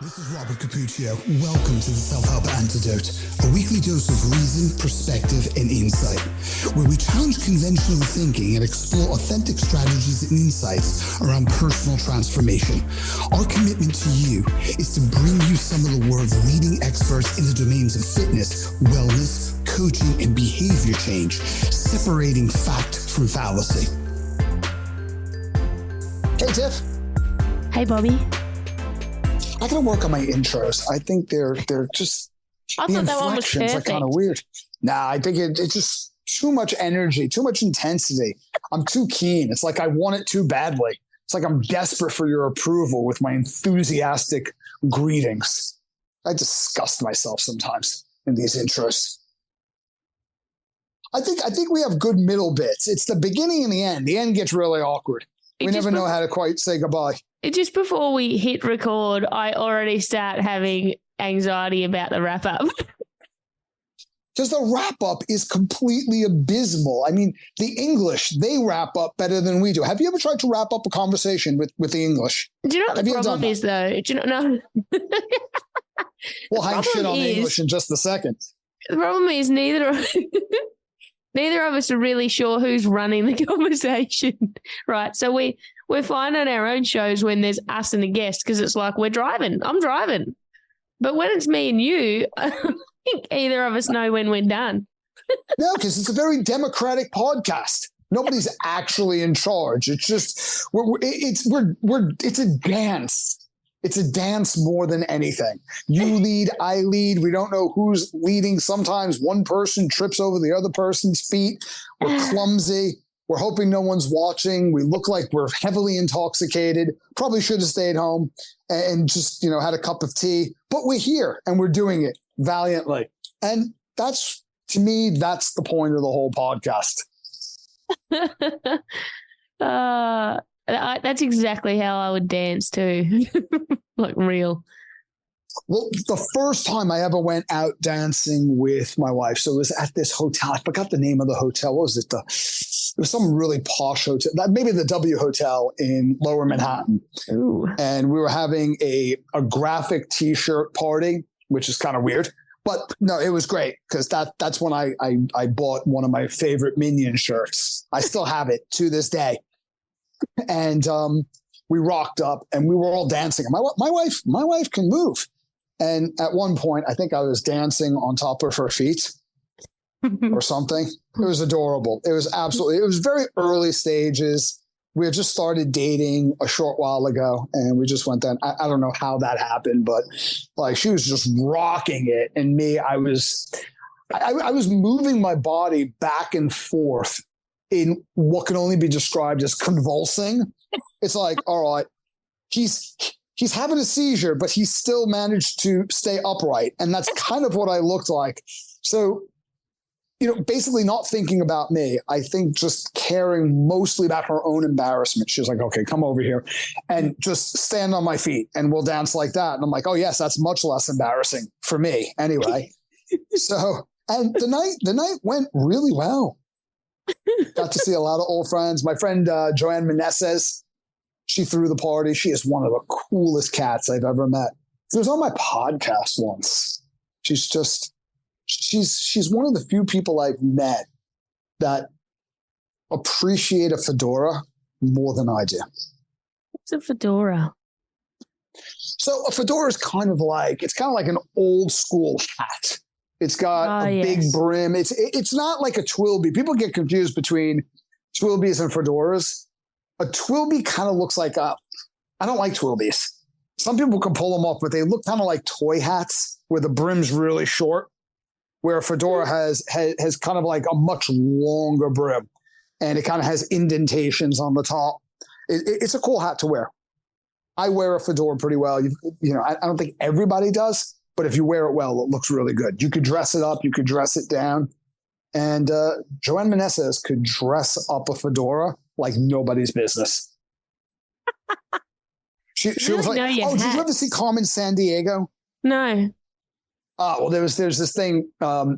This is Robert Capuccio. Welcome to the Self-Help Antidote, a weekly dose of reason, perspective, and insight, where we challenge conventional thinking and explore authentic strategies and insights around personal transformation. Our commitment to you is to bring you some of the world's leading experts in the domains of fitness, wellness, coaching, and behavior change, separating fact from fallacy. Hey, Tiff. Hey, Bobby. I gotta work on my intros. I think they're just I the thought that one was inflections are perfect. kind of weird. Nah, I think it's just too much energy, too much intensity. I'm too keen. It's like I want it too badly. It's like I'm desperate for your approval with my enthusiastic greetings. I disgust myself sometimes in these intros. I think we have good middle bits. It's the beginning and the end. The end gets really awkward. We never know how to quite say goodbye. Just before we hit record, I already start having anxiety about the wrap up. Because the wrap up is completely abysmal. I mean, the English, they wrap up better than we do. Have you ever tried to wrap up a conversation with the English? Do you know what the problem is, though? Do you know? No. We'll hang shit on English in just a second. The problem is neither of us are really sure who's running the conversation, right? So we're fine on our own shows when there's us and a guest because it's like I'm driving. But when it's me and you, I don't think either of us know when we're done. No, because it's a very democratic podcast. Nobody's actually in charge. It's just it's a dance. It's a dance more than anything. You lead, I lead. We don't know who's leading. Sometimes one person trips over the other person's feet. We're clumsy. We're hoping no one's watching. We look like we're heavily intoxicated. Probably should have stayed home and just, had a cup of tea. But we're here and we're doing it valiantly. And to me, that's the point of the whole podcast. That's exactly how I would dance too. Like real. Well, the first time I ever went out dancing with my wife, so it was at this hotel. I forgot the name of the hotel. What was it? It was some really posh hotel, maybe the W Hotel in Lower Manhattan. Ooh. And we were having a graphic T-shirt party, which is kind of weird. But no, it was great because that's when I bought one of my favorite Minion shirts. I still have it to this day. And we rocked up and we were all dancing. My wife can move. And at one point, I think I was dancing on top of her feet or something. It was adorable. It was very early stages. We had just started dating a short while ago and we just went down. I don't know how that happened, but like she was just rocking it. And me, I was moving my body back and forth in what can only be described as convulsing. It's like, all right, he's having a seizure, but he still managed to stay upright. And that's kind of what I looked like. So, basically not thinking about me, I think just caring mostly about her own embarrassment. She was like, okay, come over here and just stand on my feet and we'll dance like that. And I'm like, oh yes, that's much less embarrassing for me anyway. So, and the night went really well. Got to see a lot of old friends. My friend Joanne Meneses, she threw the party. She is one of the coolest cats I've ever met. She was on my podcast once. She's one of the few people I've met that appreciate a fedora more than I do. What's a fedora? So a fedora is kind of like an old school hat. It's got a big brim. It's not like a twilby. People get confused between twilbies and fedoras. A twilby kind of looks like I don't like twilbies. Some people can pull them off, but they look kind of like toy hats where the brim's really short, where a fedora has kind of like a much longer brim and it kind of has indentations on the top. It's a cool hat to wear. I wear a fedora pretty well. I don't think everybody does. But if you wear it well, it looks really good. You could dress it up. You could dress it down. And Joanne Meneses could dress up a fedora like nobody's business. She was like, did you ever see Carmen Sandiego? No. Well, there's this thing,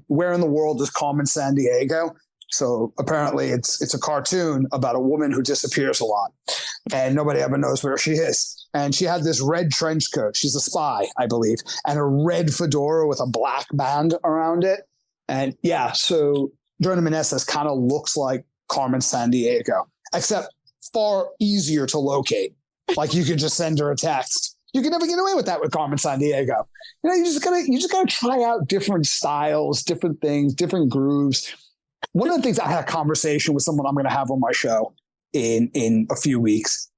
Where in the World is Carmen Sandiego? So apparently it's a cartoon about a woman who disappears a lot and nobody ever knows where she is. and she had this red trench coat. She's a spy, I believe, and a red fedora with a black band around it. And yeah, so Joanna Meneses kind of looks like Carmen Sandiego, except far easier to locate. Like you could just send her a text. You can never get away with that with Carmen Sandiego. You know, you just gotta try out different styles, different things, different grooves. One of the things, I had a conversation with someone I'm going to have on my show in a few weeks.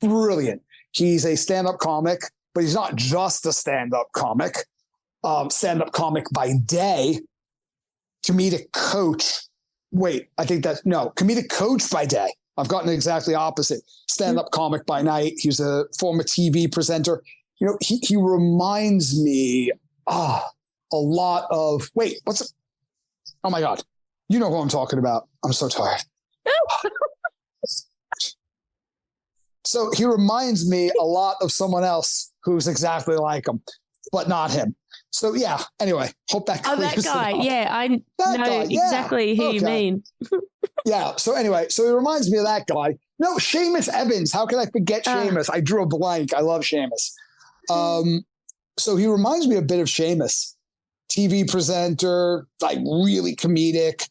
Brilliant. He's a stand-up comic, but he's not just a stand-up comic. Stand-up comic by day, comedic coach. Wait, comedic coach by day. I've gotten exactly opposite. Stand-up comic by night. He's a former TV presenter. You know, he reminds me a lot of, oh my God. You know who I'm talking about. I'm so tired. So he reminds me a lot of someone else who's exactly like him, but not him. So yeah, anyway, hope that clears that guy. Yeah, I know exactly who you mean. Yeah. So anyway, so he reminds me of that guy. No, Seamus Evans. How can I forget Seamus? I drew a blank. I love Seamus. So he reminds me a bit of Seamus. TV presenter, like really comedic,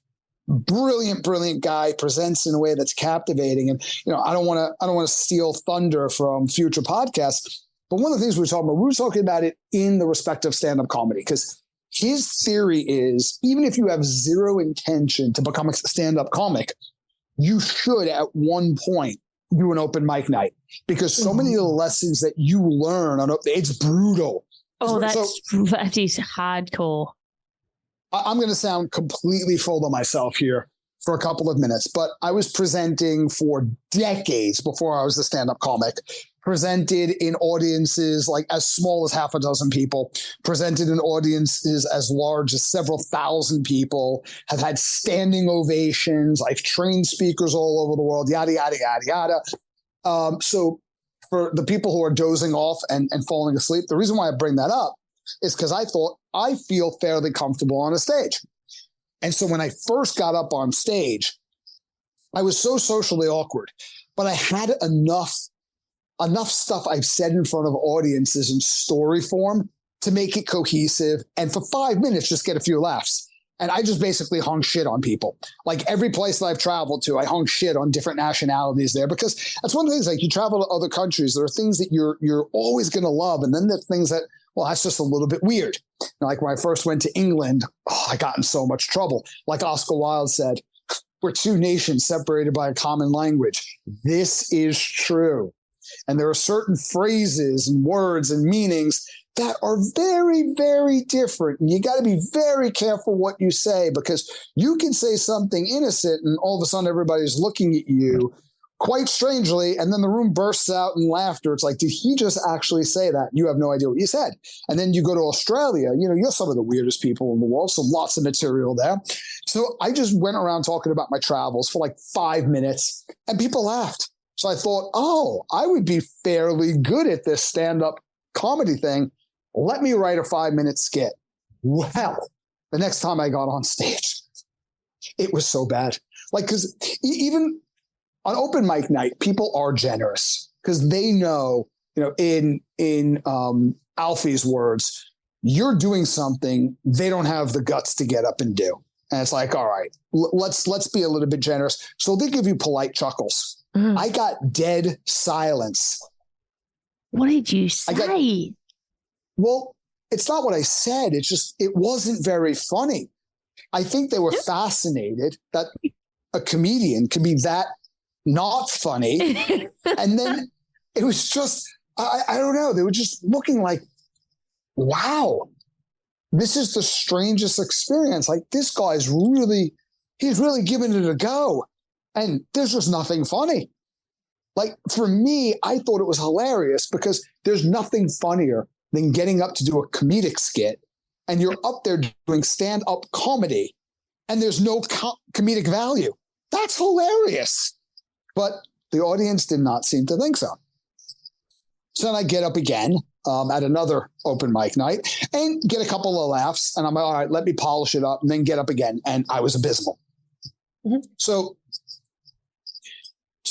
brilliant guy, presents in a way that's captivating. And, you know, I don't want to steal thunder from future podcasts, but one of the things we were talking about it in the respect of stand-up comedy, because his theory is, even if you have zero intention to become a stand-up comic, you should at one point do an open mic night, because so many of the lessons that you learn it's brutal. Oh, that is hardcore. I'm going to sound completely full of myself here for a couple of minutes, but I was presenting for decades before I was a stand-up comic, presented in audiences like as small as half a dozen people, presented in audiences as large as several thousand people, have had standing ovations. I've trained speakers all over the world, yada, yada, yada, yada. So for the people who are dozing off and falling asleep, the reason why I bring that up is because I thought I feel fairly comfortable on a stage. And so when I first got up on stage, I was so socially awkward, but I had enough stuff I've said in front of audiences in story form to make it cohesive. And for 5 minutes, just get a few laughs. And I just basically hung shit on people. Like every place that I've traveled to, I hung shit on different nationalities there, because that's one of the things, like you travel to other countries, there are things that you're always going to love. And then there are things that, well, that's just a little bit weird. Like when I first went to England, I got in so much trouble. Like Oscar Wilde said, we're two nations separated by a common language. This is true. And there are certain phrases and words and meanings that are very, very different. And you got to be very careful what you say, because you can say something innocent and all of a sudden everybody's looking at you quite strangely, and then the room bursts out in laughter. It's like, did he just actually say that? You have no idea what he said. And then you go to Australia, you know, you're some of the weirdest people in the world, so lots of material there. So I just went around talking about my travels for like 5 minutes, and people laughed. So I thought, I would be fairly good at this stand-up comedy thing. Let me write a 5-minute skit. Well, the next time I got on stage, it was so bad. Like, because even on open mic night, people are generous because they know, you know, in Alfie's words, you're doing something they don't have the guts to get up and do. And it's like, all right, let's be a little bit generous. So they give you polite chuckles. I got dead silence. What did you say? Well, it's not what I said. It's just, it wasn't very funny. I think they were fascinated that a comedian can be that not funny. And then it was just, I don't know. They were just looking like, wow, this is the strangest experience. Like this guy's he's really giving it a go. And there's just nothing funny. Like for me, I thought it was hilarious because there's nothing funnier than getting up to do a comedic skit and you're up there doing stand-up comedy and there's no comedic value. That's hilarious. But the audience did not seem to think so. So then I get up again at another open mic night and get a couple of laughs. And I'm like, all right, let me polish it up and then get up again. And I was abysmal. So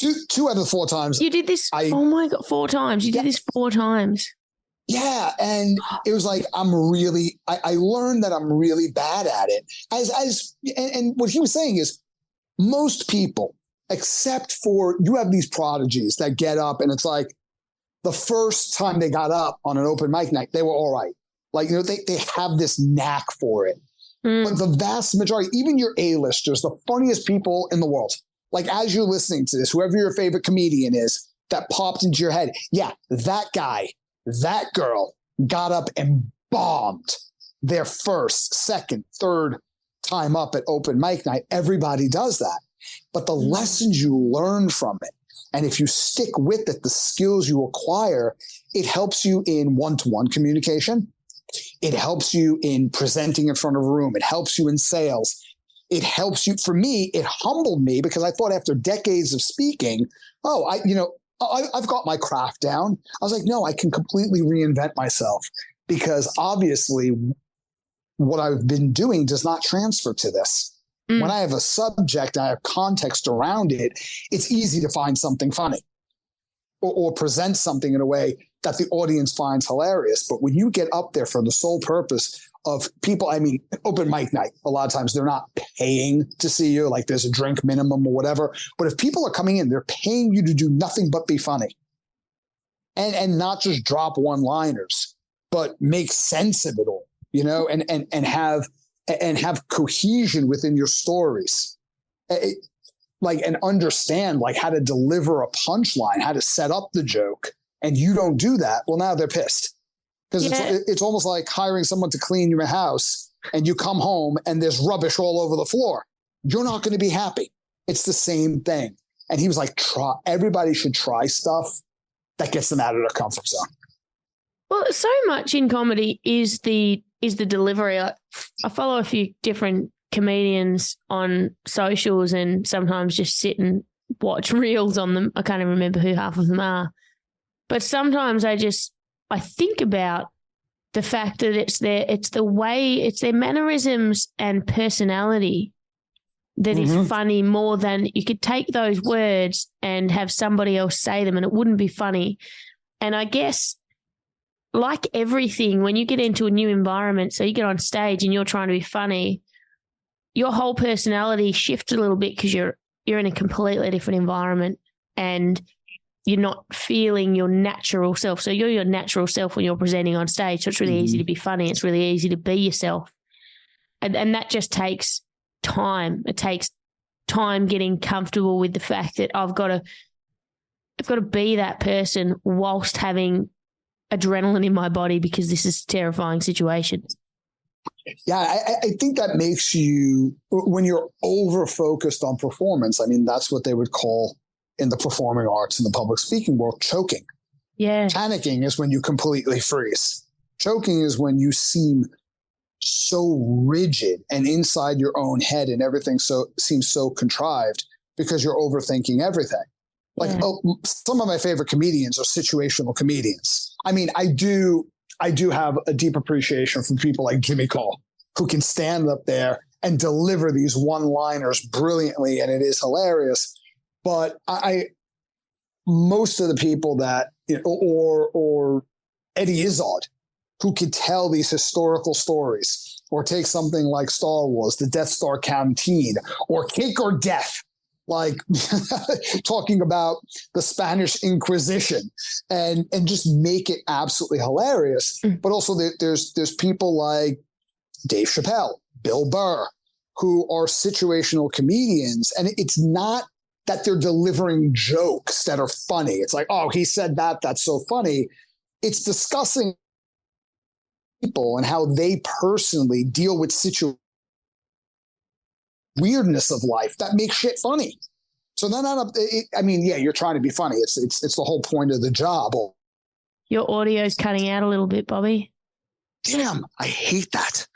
two out of 4 times. You did this. Oh my God, 4 times. You did this 4 times. Yeah. And it was like, I learned that I'm really bad at it. And what he was saying is most people, except for you have these prodigies that get up and it's like the first time they got up on an open mic night, they were all right. Like, they have this knack for it. But the vast majority, even your A-listers, the funniest people in the world, like as you're listening to this, whoever your favorite comedian is that popped into your head. Yeah, that guy, that girl got up and bombed their first, second, third time up at open mic night. Everybody does that. But the lessons you learn from it, and if you stick with it, the skills you acquire, it helps you in one-to-one communication. It helps you in presenting in front of a room. It helps you in sales. It helps you. For me, it humbled me because I thought after decades of speaking, I've got my craft down. I was like, no, I can completely reinvent myself because obviously what I've been doing does not transfer to this. When I have a subject, I have context around it, it's easy to find something funny or present something in a way that the audience finds hilarious. But when you get up there for the sole purpose of people, open mic night, a lot of times they're not paying to see you, like there's a drink minimum or whatever. But if people are coming in, they're paying you to do nothing but be funny and not just drop one-liners, but make sense of it all, and have cohesion within your stories. And understand like how to deliver a punchline, how to set up the joke, and you don't do that. Well, now they're pissed because it's almost like hiring someone to clean your house and you come home and there's rubbish all over the floor. You're not going to be happy. It's the same thing. And he was like, everybody should try stuff that gets them out of their comfort zone. Well, so much in comedy is the delivery. I follow a few different comedians on socials and sometimes just sit and watch reels on them. I can't even remember who half of them are. But sometimes I think about the fact that it's their mannerisms and personality that is funny more than you could take those words and have somebody else say them and it wouldn't be funny. And I guess like everything, when you get into a new environment, so you get on stage and you're trying to be funny, your whole personality shifts a little bit because you're in a completely different environment and you're not feeling your natural self. So you're your natural self when you're presenting on stage. So it's really easy to be funny. It's really easy to be yourself. And that just takes time. It takes time getting comfortable with the fact that I've got to be that person whilst having adrenaline in my body because this is a terrifying situation. Yeah, I think that makes you, when you're over-focused on performance, that's what they would call in the performing arts and the public speaking world, choking. Yeah. Panicking is when you completely freeze. Choking is when you seem so rigid and inside your own head and everything seems so contrived because you're overthinking everything. Like some of my favorite comedians are situational comedians. I do have a deep appreciation for people like Jimmy Cole who can stand up there and deliver these one-liners brilliantly, and it is hilarious. But most of the people that, or Eddie Izzard, who could tell these historical stories, or take something like Star Wars, the Death Star Canteen, or Cake or Death, like talking about the Spanish Inquisition, and just make it absolutely hilarious. But also there's people like Dave Chappelle, Bill Burr, who are situational comedians, and it's not that they're delivering jokes that are funny. It's like, oh, he said that, that's so funny. It's discussing people and how they personally deal with weirdness of life that makes shit funny. So you're trying to be funny. It's the whole point of the job. Your audio's cutting out a little bit, Bobby. Damn, I hate that.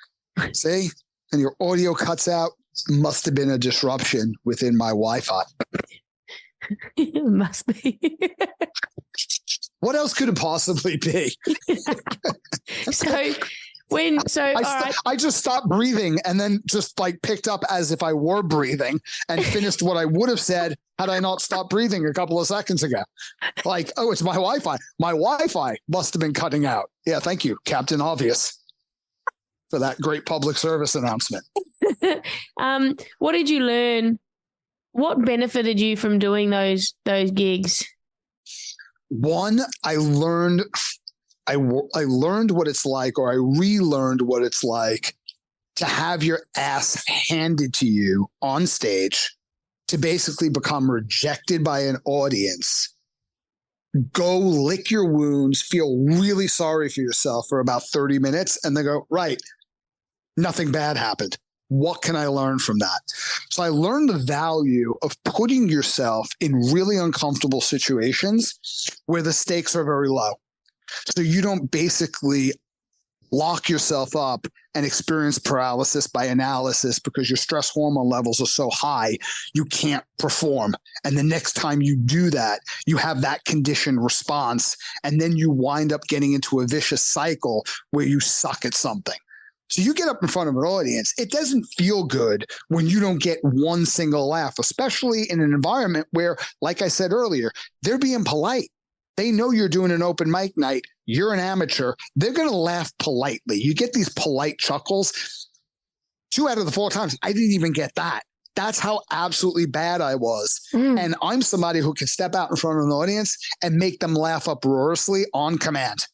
See? And your audio cuts out. Must have been a disruption within my Wi-Fi. It must be. What else could it possibly be? So I just stopped breathing and then just like picked up as if I were breathing and finished what I would have said had I not stopped breathing a couple of seconds ago. Like, oh, it's my Wi-Fi. My Wi-Fi must have been cutting out. Yeah, thank you, Captain Obvious, for that great public service announcement. What did you learn? What benefited you from doing those gigs? One, I learned what it's like, or I relearned what it's like to have your ass handed to you on stage, to basically become rejected by an audience, go lick your wounds, feel really sorry for yourself for about 30 minutes, and then go, right, nothing bad happened. What can I learn from that? So I learned the value of putting yourself in really uncomfortable situations where the stakes are very low. So you don't basically lock yourself up and experience paralysis by analysis because your stress hormone levels are so high, you can't perform. And the next time you do that, you have that conditioned response. And then you wind up getting into a vicious cycle where you suck at something. So you get up in front of an audience, it doesn't feel good when you don't get one single laugh, especially in an environment where, like I said earlier, they're being polite. They know you're doing an open mic night. You're an amateur. They're going to laugh politely. You get these polite chuckles. 2 out of the 4 times, I didn't even get that. That's how absolutely bad I was. And I'm somebody who can step out in front of an audience and make them laugh uproariously on command.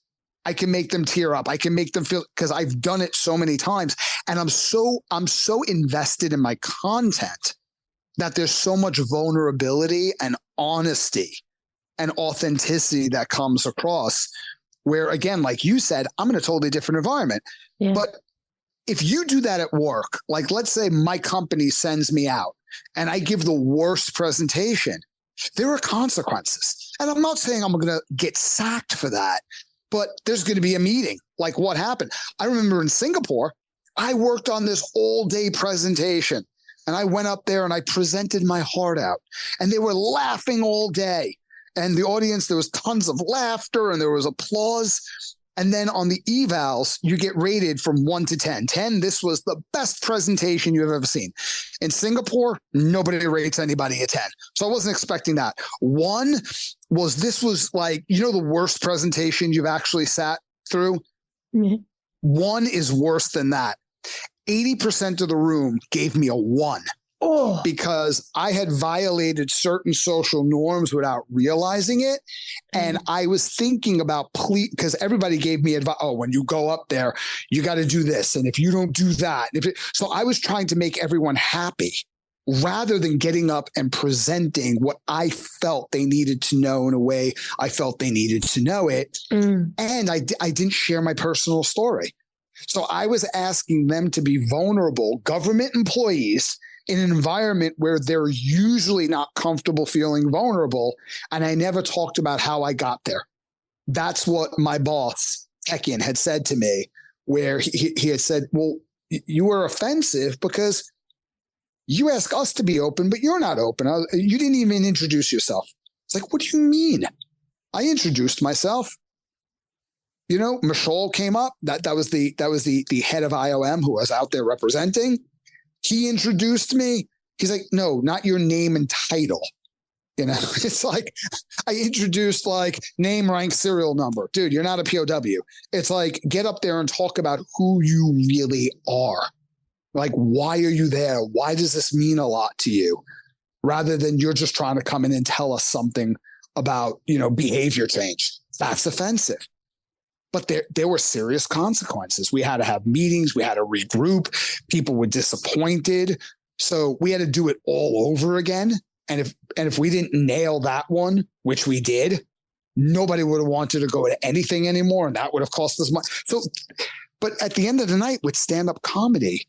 I can make them tear up. I can make them feel, because I've done it so many times. And I'm so invested in my content that there's so much vulnerability and honesty and authenticity that comes across where, again, like you said, I'm in a totally different environment. Yeah. But if you do that at work, like let's say my company sends me out and I give the worst presentation, there are consequences. And I'm not saying I'm going to get sacked for that, but there's going to be a meeting. Like what happened? I remember in Singapore, I worked on this all-day presentation and I went up there and I presented my heart out and they were laughing all day. And the audience, there was tons of laughter and there was applause. And then on the evals, you get rated from 1 to 10. 10, this was the best presentation you've ever seen. In Singapore, nobody rates anybody a 10. So I wasn't expecting that. 1 was, this was like, you know, the worst presentation you've actually sat through? Mm-hmm. 1 is worse than that. 80% of the room gave me a 1. Oh, because I had violated certain social norms without realizing it. And I was thinking about, because everybody gave me advice. Oh, when you go up there, you got to do this. And if you don't do that. So I was trying to make everyone happy rather than getting up and presenting what I felt they needed to know in a way I felt they needed to know it. And I didn't share my personal story. So I was asking them to be vulnerable, government employees, in an environment where they're usually not comfortable feeling vulnerable. And I never talked about how I got there. That's what my boss, Tekian, had said to me, where he had said, well, you were offensive because you ask us to be open, but you're not open. You didn't even introduce yourself. It's like, what do you mean? I introduced myself. You know, Michelle came up. That was the head of IOM who was out there representing. He introduced me. He's like, no, not your name and title. You know, it's like I introduced like name, rank, serial number. Dude, you're not a POW. It's like, get up there and talk about who you really are. Like, why are you there? Why does this mean a lot to you? Rather than you're just trying to come in and tell us something about, you know, behavior change. That's offensive. But there were serious consequences. We had to have meetings. We had to regroup. People were disappointed. So we had to do it all over again. And if we didn't nail that one, which we did, nobody would have wanted to go to anything anymore. And that would have cost us money. So, but at the end of the night with stand-up comedy,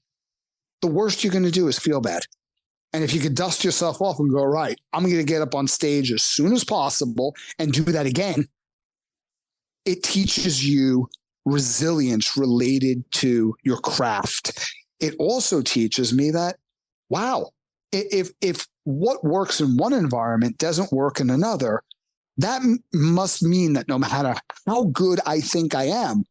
the worst you're going to do is feel bad. And if you could dust yourself off and go, right, I'm going to get up on stage as soon as possible and do that again, it teaches you resilience related to your craft. It also teaches me that, wow, if what works in one environment doesn't work in another, that must mean that no matter how good I think I am,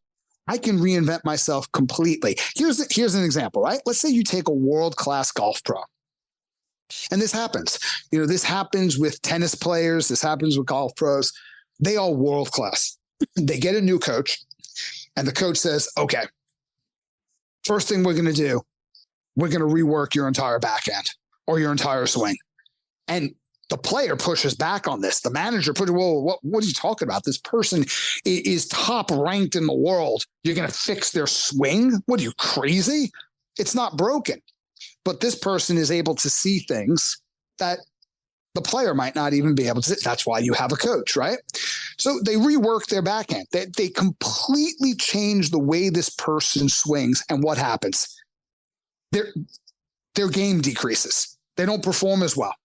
I can reinvent myself completely. Here's an example, right? Let's say you take a world-class golf pro. And this happens. This happens with tennis players. This happens with golf pros. They are world-class. They get a new coach, and the coach says, okay, first thing we're going to do, we're going to rework your entire backhand or your entire swing. And the player pushes back on this. The manager pushes, whoa, what are you talking about? This person is top ranked in the world. You're going to fix their swing? What are you, crazy? It's not broken. But this person is able to see things that the player might not even be able to see. That's why you have a coach, right? So they rework their backhand. They completely change the way this person swings. And what happens? Their game decreases. They don't perform as well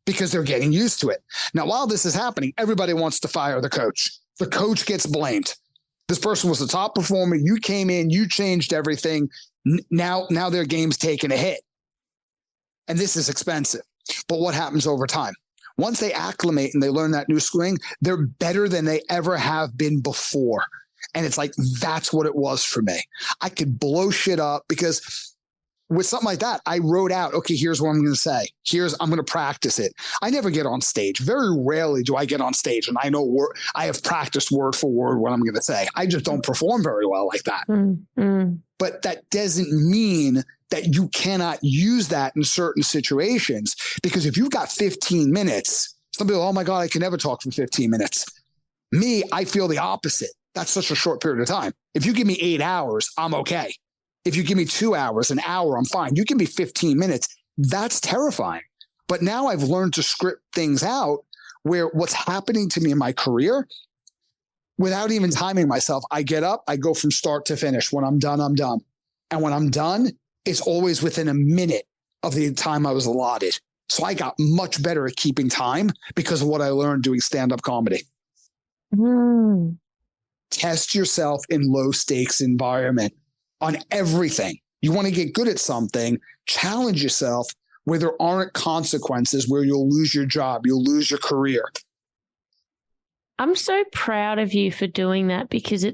because they're getting used to it. Now, while this is happening, everybody wants to fire the coach. The coach gets blamed. This person was the top performer. You came in, you changed everything. Now their game's taking a hit. And this is expensive. But what happens over time? Once they acclimate and they learn that new swing, they're better than they ever have been before. And it's like, that's what it was for me. I could blow shit up because with something like that, I wrote out, okay, here's what I'm going to say. I'm going to practice it. I never get on stage. Very rarely do I get on stage and I know I have practiced word for word what I'm going to say. I just don't perform very well like that. Mm-hmm. But that doesn't mean that you cannot use that in certain situations, because if you've got 15 minutes, some people, oh my God, I can never talk for 15 minutes. Me, I feel the opposite. That's such a short period of time. If you give me 8 hours, I'm okay. If you give me 2 hours, an hour, I'm fine. You give me 15 minutes. That's terrifying. But now I've learned to script things out where what's happening to me in my career, without even timing myself, I get up, I go from start to finish. When I'm done, I'm done. And when I'm done, it's always within a minute of the time I was allotted. So I got much better at keeping time because of what I learned doing stand-up comedy. Test yourself in low stakes environment on everything. You want to get good at something, challenge yourself where there aren't consequences, where you'll lose your job, you'll lose your career. I'm so proud of you for doing that, because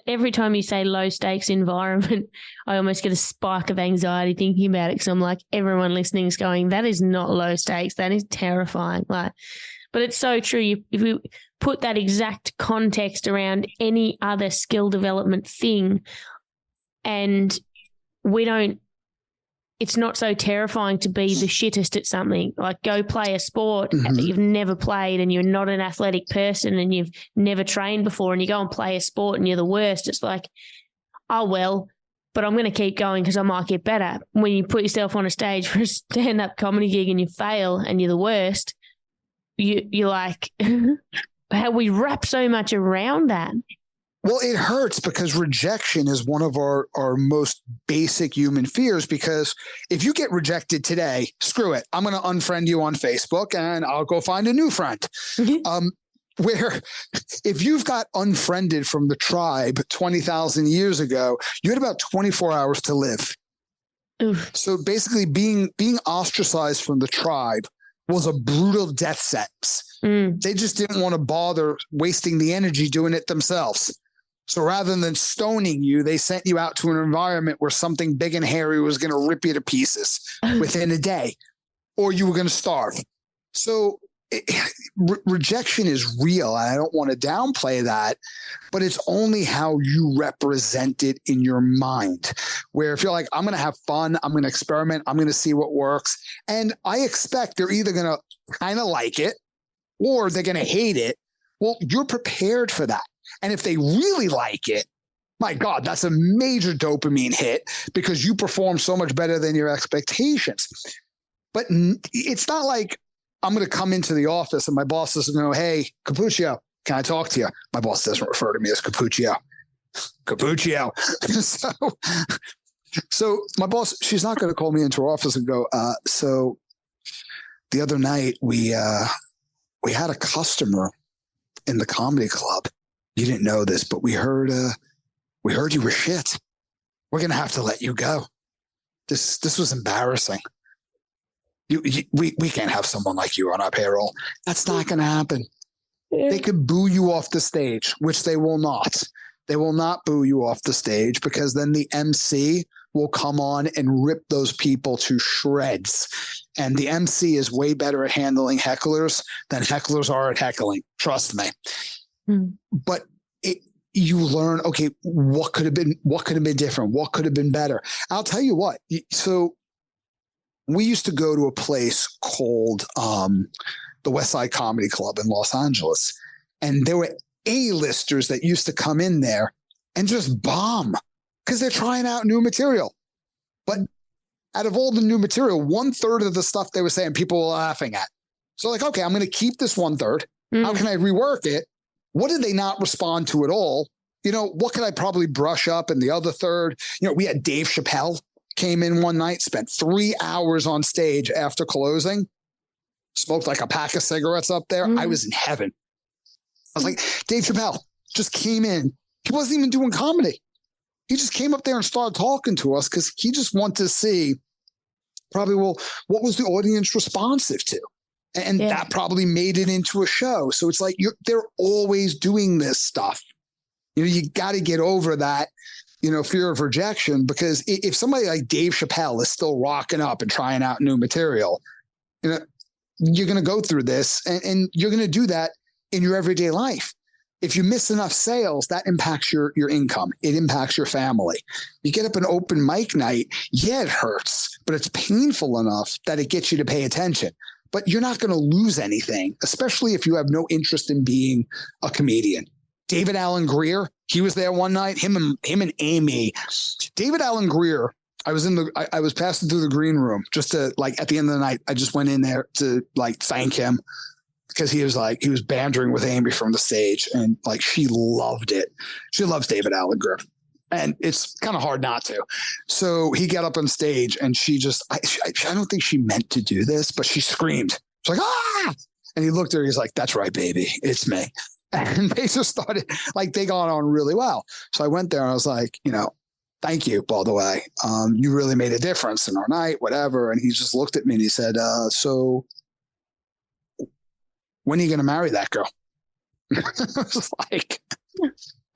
every time you say low stakes environment, I almost get a spike of anxiety thinking about it, because I'm like, everyone listening is going, that is not low stakes. That is terrifying. But it's so true. If we put that exact context around any other skill development thing, and it's not so terrifying to be the shittest at something. Like, go play a sport that you've never played and you're not an athletic person and you've never trained before, and you go and play a sport and you're the worst. It's like, oh, well, but I'm going to keep going because I might get better. When you put yourself on a stage for a stand-up comedy gig and you fail and you're the worst, you're like, how we wrap so much around that. Well, it hurts because rejection is one of our most basic human fears, because if you get rejected today, screw it. I'm going to unfriend you on Facebook and I'll go find a new friend. Where if you've got unfriended from the tribe 20,000 years ago, you had about 24 hours to live. Oof. So basically being ostracized from the tribe was a brutal death sentence. They just didn't want to bother wasting the energy doing it themselves. So rather than stoning you, they sent you out to an environment where something big and hairy was going to rip you to pieces within a day, or you were going to starve. So rejection is real. And I don't want to downplay that, but it's only how you represent it in your mind, where if you're like, I'm going to have fun, I'm going to experiment, I'm going to see what works. And I expect they're either going to kind of like it or they're going to hate it. Well, you're prepared for that. And if they really like it, my God, that's a major dopamine hit because you perform so much better than your expectations. But it's not like I'm going to come into the office and my boss is going to go, hey, Capuccio, can I talk to you? My boss doesn't refer to me as Capuccio. Capuccio. So my boss, she's not going to call me into her office and go, so the other night we had a customer in the comedy club. You didn't know this, but we heard you were shit. We're going to have to let you go. This was embarrassing. We can't have someone like you on our payroll. That's not going to happen. Yeah. They could boo you off the stage, which they will not. They will not boo you off the stage because then the MC will come on and rip those people to shreds. And the MC is way better at handling hecklers than hecklers are at heckling. Trust me. But you learn, okay, what could have been different? What could have been better? I'll tell you what. So we used to go to a place called the West Side Comedy Club in Los Angeles. And there were A-listers that used to come in there and just bomb because they're trying out new material. But out of all the new material, 1/3 of the stuff they were saying, people were laughing at. So like, okay, I'm going to keep this 1/3. How can I rework it? What did they not respond to at all? What could I probably brush up in the other third? We had Dave Chappelle came in one night, spent 3 hours on stage after closing, smoked like a pack of cigarettes up there. I was in heaven. I was like, Dave Chappelle just came in. He wasn't even doing comedy. He just came up there and started talking to us because he just wanted to see probably, well, what was the audience responsive to? And that probably made it into a show. So it's like they're always doing this stuff. You got to get over that, fear of rejection, because if somebody like Dave Chappelle is still rocking up and trying out new material, you're going to go through this and you're going to do that in your everyday life. If you miss enough sales, that impacts your income. It impacts your family. You get up an open mic night. Yeah, it hurts, but it's painful enough that it gets you to pay attention. But you're not going to lose anything, especially if you have no interest in being a comedian. David Alan Grier, he was there one night, him and Amy. David Alan Grier, I was passing through the green room just to, like, at the end of the night, I just went in there to, like, thank him because he was bantering with Amy from the stage, and, like, she loved it. She loves David Alan Grier. And it's kind of hard not to. So he got up on stage and she just, I don't think she meant to do this, but she screamed. She's like, ah! And he looked at her, he's like, that's right, baby. It's me. And they just started, like, they got on really well. So I went there and I was like, thank you, by the way. You really made a difference in our night, whatever. And he just looked at me and he said, so when are you going to marry that girl? I was like,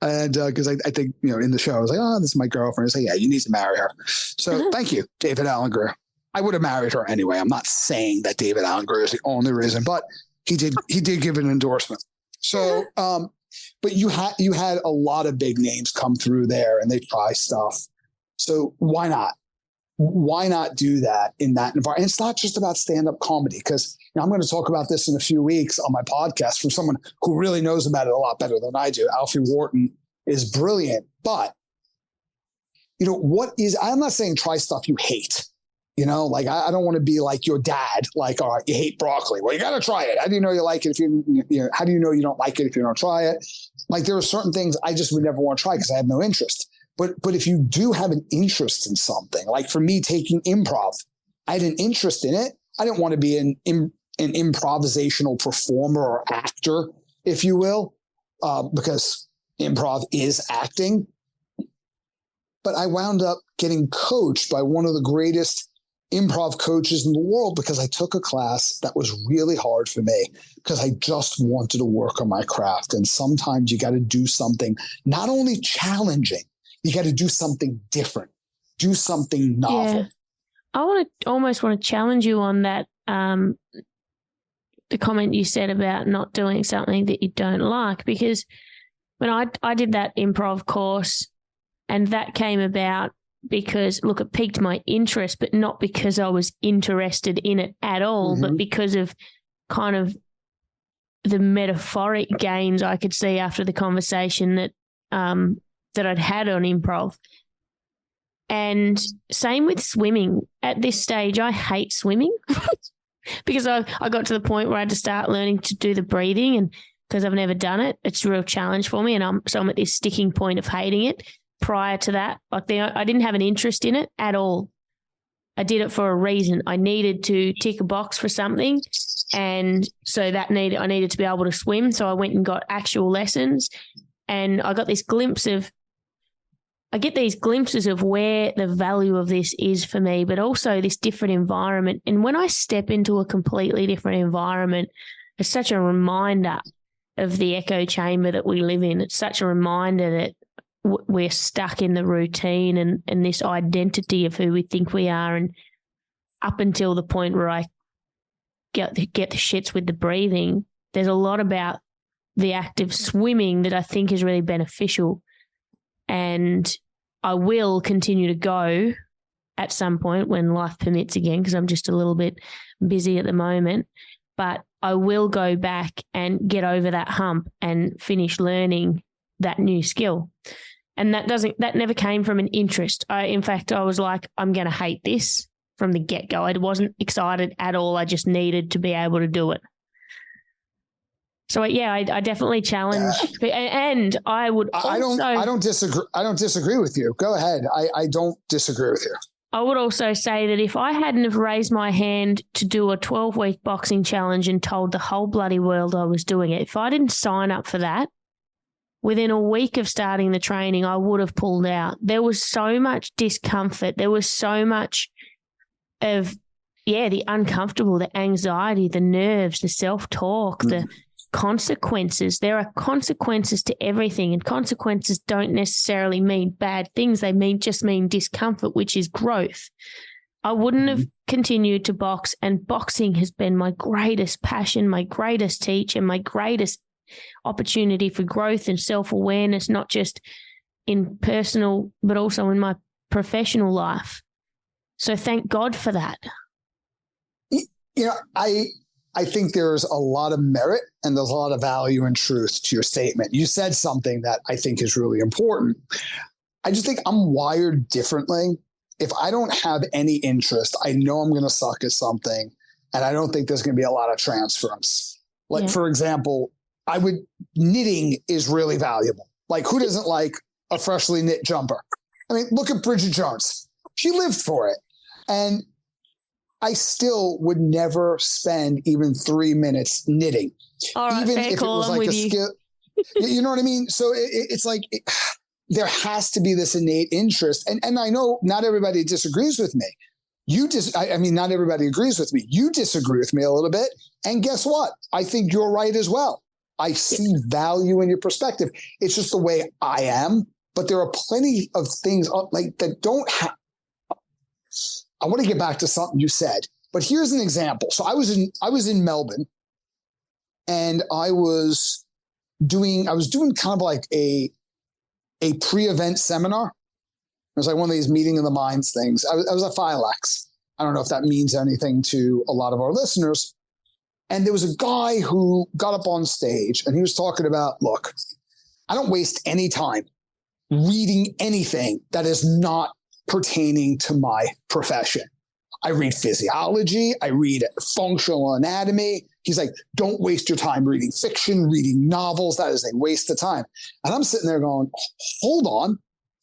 and because I think, in the show, I was like, oh, this is my girlfriend. I said, yeah, you need to marry her. So thank you, David Alan Grier. I would have married her anyway. I'm not saying that David Alan Grier is the only reason, but he did give an endorsement. So, but you had a lot of big names come through there and they try stuff. So why not? Why not do that in that environment? And it's not just about stand-up comedy, because I'm going to talk about this in a few weeks on my podcast from someone who really knows about it a lot better than I do. Alfie Wharton is brilliant, but I'm not saying try stuff you hate. Like I don't want to be like your dad, like, all right, you hate broccoli. Well, you got to try it. How do you know you like it how do you know you don't like it if you don't try it? Like there are certain things I just would never want to try because I have no interest. But if you do have an interest in something, like for me taking improv, I had an interest in it. I didn't want to be an improvisational performer or actor, if you will, because improv is acting. But I wound up getting coached by one of the greatest improv coaches in the world because I took a class that was really hard for me because I just wanted to work on my craft. And sometimes you got to do something not only challenging, you got to do something different, do something novel. Yeah. I almost want to challenge you on that. The comment you said about not doing something that you don't like, because when I did that improv course, and that came about because, look, it piqued my interest, but not because I was interested in it at all, but because of kind of the metaphoric gains I could see after the conversation that I'd had on improv. And same with swimming. At this stage, I hate swimming because I got to the point where I had to start learning to do the breathing, and because I've never done it, it's a real challenge for me. And I'm at this sticking point of hating it. Prior to that, I didn't have an interest in it at all. I did it for a reason. I needed to tick a box for something, and so I needed to be able to swim. So I went and got actual lessons, and I got this glimpse of. I get these glimpses of where the value of this is for me, but also this different environment. And when I step into a completely different environment, it's such a reminder of the echo chamber that we live in. It's such a reminder that we're stuck in the routine and this identity of who we think we are. And up until the point where I get the shits with the breathing, there's a lot about the act of swimming that I think is really beneficial. And I will continue to go at some point when life permits again, because I'm just a little bit busy at the moment. But I will go back and get over that hump and finish learning that new skill. And that never came from an interest. In fact, I was like, I'm going to hate this from the get-go. I wasn't excited at all. I just needed to be able to do it. So yeah, I definitely challenge, and I would. I don't disagree with you. Go ahead. I don't disagree with you. I would also say that if I hadn't have raised my hand to do a 12-week boxing challenge and told the whole bloody world I was doing it, if I didn't sign up for that, within a week of starting the training, I would have pulled out. There was so much discomfort. There was so much of, the uncomfortable, the anxiety, the nerves, the self-talk, the consequences. There are consequences to everything, and consequences don't necessarily mean bad things. They just mean discomfort, which is growth. I wouldn't have continued to box, and boxing has been my greatest passion, my greatest teacher, my greatest opportunity for growth and self-awareness, not just in personal, but also in my professional life. So thank God for that. I think there's a lot of merit and there's a lot of value and truth to your statement. You said something that I think is really important. I just think I'm wired differently. If I don't have any interest, I know I'm going to suck at something, and I don't think there's going to be a lot of transference. For example, knitting is really valuable. Like, who doesn't like a freshly knit jumper? I mean, look at Bridget Jones. She lived for it. And I still would never spend even 3 minutes knitting. All right, even if it was like a skill. You know what I mean? So it's like there has to be this innate interest. And I know not everybody disagrees with me. Not everybody agrees with me. You disagree with me a little bit. And guess what? I think you're right as well. I see value in your perspective. It's just the way I am. But there are plenty of things that don't have. I want to get back to something you said, but here's an example. So I was in Melbourne, and I was doing kind of like a pre-event seminar. It was like one of these meeting of the minds things. I was at Philax. I don't know if that means anything to a lot of our listeners. And there was a guy who got up on stage and he was talking about, look, I don't waste any time reading anything that is not pertaining to my profession. I read physiology. I read functional anatomy. He's like, don't waste your time reading fiction, reading novels. That is a waste of time. And I'm sitting there going, hold on.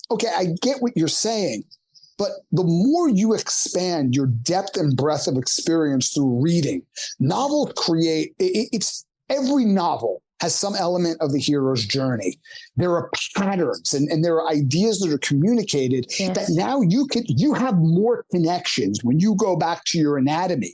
Okay, I get what you're saying. But the more you expand your depth and breadth of experience through reading, novels create, it's every novel has some element of the hero's journey. There are patterns and there are ideas that are communicated that now you have more connections when you go back to your anatomy.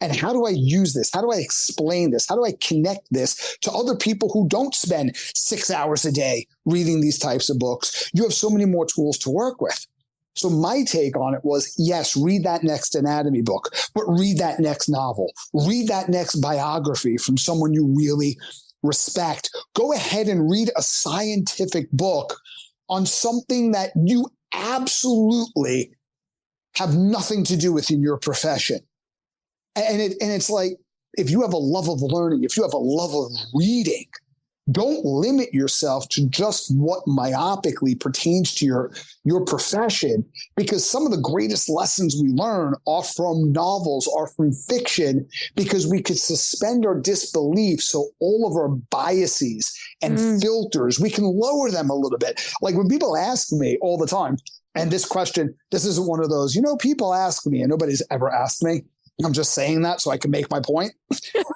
And how do I use this? How do I explain this? How do I connect this to other people who don't spend 6 hours a day reading these types of books? You have so many more tools to work with. So my take on it was, yes, read that next anatomy book, but read that next novel, read that next biography from someone you really respect. Go ahead and read a scientific book on something that you absolutely have nothing to do with in your profession. And it's like, if you have a love of learning, if you have a love of reading, don't limit yourself to just what myopically pertains to your profession, because some of the greatest lessons we learn are from novels, are from fiction, because we could suspend our disbelief. So all of our biases and filters, we can lower them a little bit. Like when people ask me all the time, and this question, this isn't one of those, people ask me and nobody's ever asked me. I'm just saying that so I can make my point.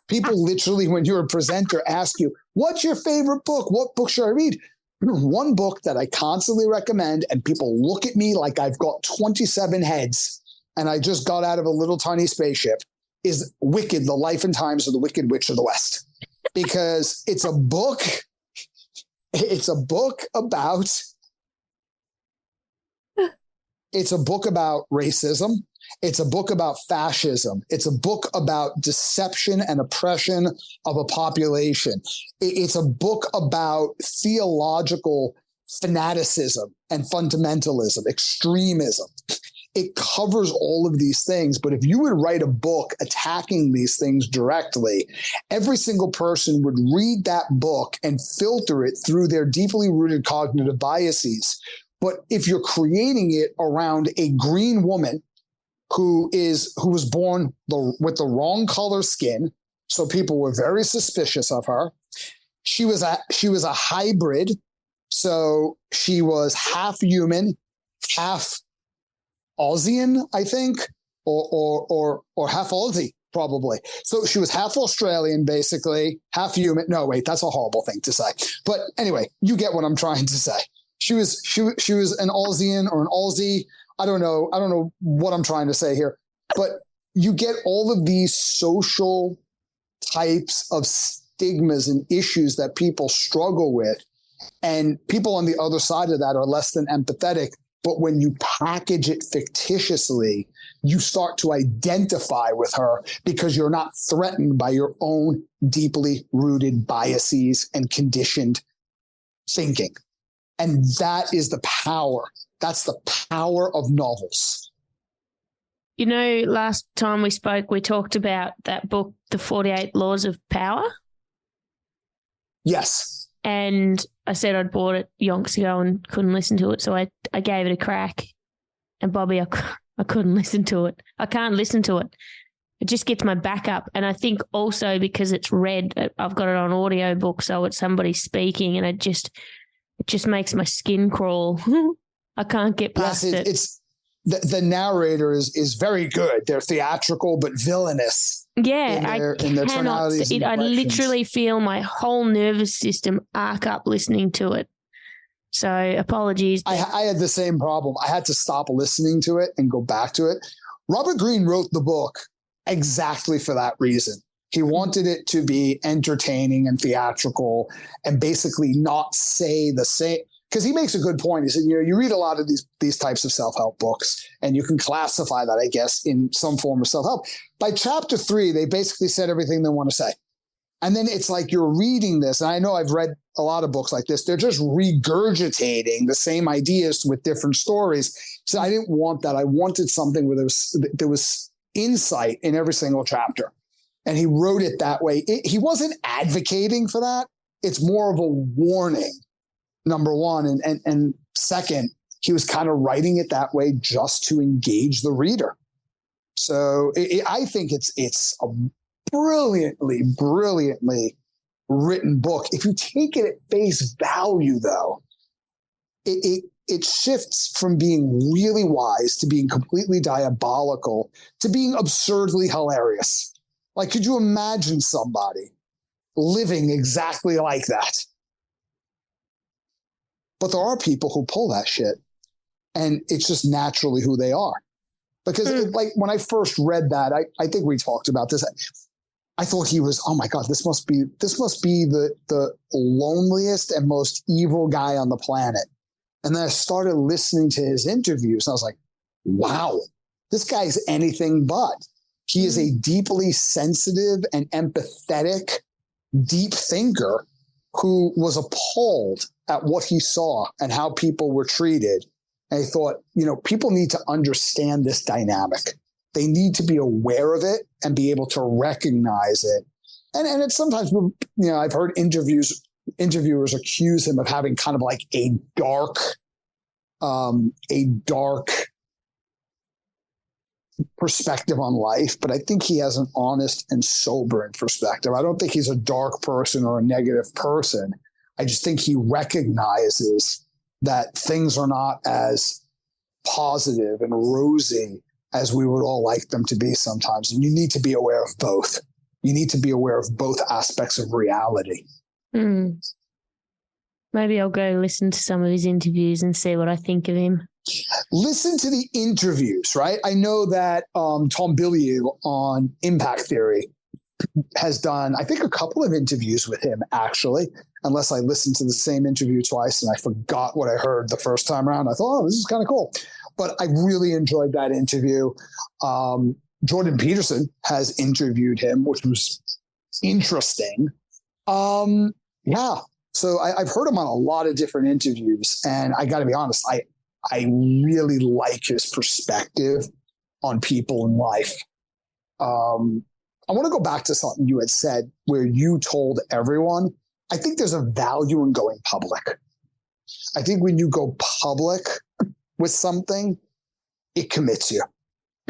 People literally, when you're a presenter, ask you, what's your favorite book? What book should I read? One book that I constantly recommend, and people look at me like I've got 27 heads and I just got out of a little tiny spaceship, is Wicked, The Life and Times of the Wicked Witch of the West. because it's a book. It's a book about racism. It's a book about fascism. It's a book about deception and oppression of a population. It's a book about theological fanaticism and fundamentalism, extremism. It covers all of these things. But if you would write a book attacking these things directly, every single person would read that book and filter it through their deeply rooted cognitive biases. But if you're creating it around a green woman who was born with the wrong color skin, so people were very suspicious of her. She was a hybrid, so she was half human, half Aussian, I think, or half Aussie, probably. So she was half Australian, basically, half human. No, wait, that's a horrible thing to say. But anyway, you get what I'm trying to say. She was an Aussian or an Aussie. I don't know what I'm trying to say here, but you get all of these social types of stigmas and issues that people struggle with, and people on the other side of that are less than empathetic. But when you package it fictitiously, you start to identify with her because you're not threatened by your own deeply rooted biases and conditioned thinking. And that is the power. That's the power of novels. You know, last time we spoke, we talked about that book, The 48 Laws of Power. Yes. And I said I'd bought it yonks ago and couldn't listen to it, so I gave it a crack. And Bobby, I couldn't listen to it. I can't listen to it. It just gets my back up. And I think also because it's read, I've got it on audiobook, so it's somebody speaking, and it just makes my skin crawl. I can't get past it. It's the narrator is very good. They're theatrical but villainous. Yeah, in their tonalities. I literally feel my whole nervous system arc up listening to it. So apologies. I had the same problem. I had to stop listening to it and go back to it. Robert Greene wrote the book exactly for that reason. He wanted it to be entertaining and theatrical and basically not say the same. Because he makes a good point. He said, you read a lot of these types of self-help books, and you can classify that, I guess, in some form of self-help. By chapter 3, they basically said everything they want to say. And then it's like you're reading this, and I know I've read a lot of books like this. They're just regurgitating the same ideas with different stories. So I didn't want that. I wanted something where there was insight in every single chapter. And he wrote it that way. He wasn't advocating for that. It's more of a warning. Number one. And second, he was kind of writing it that way just to engage the reader. So I think it's a brilliantly written book. If you take it at face value, though, it shifts from being really wise to being completely diabolical to being absurdly hilarious. Like, could you imagine somebody living exactly like that? But there are people who pull that shit, and it's just naturally who they are. Because like when I first read that, I think we talked about this. I thought he was, oh my God, this must be the loneliest and most evil guy on the planet. And then I started listening to his interviews, and I was like, wow, this guy's anything but. He is a deeply sensitive and empathetic, deep thinker who was appalled at what he saw and how people were treated. And he thought, people need to understand this dynamic. They need to be aware of it and be able to recognize it. And it's sometimes, I've heard interviewers accuse him of having kind of like a dark perspective on life, but I think he has an honest and sobering perspective. I don't think he's a dark person or a negative person. I just think he recognizes that things are not as positive and rosy as we would all like them to be sometimes. And you need to be aware of both. You need to be aware of both aspects of reality. Maybe I'll go listen to some of his interviews and see what I think of him. Listen to the interviews, right? I know that Tom Bilyeu on Impact Theory has done, I think, a couple of interviews with him, actually, unless I listened to the same interview twice and I forgot what I heard the first time around. I thought, oh, this is kind of cool. But I really enjoyed that interview. Jordan Peterson has interviewed him, which was interesting. Yeah. So I've heard him on a lot of different interviews, and I got to be honest, I really like his perspective on people in life. I want to go back to something you had said where you told everyone, I think there's a value in going public. I think when you go public with something, it commits you.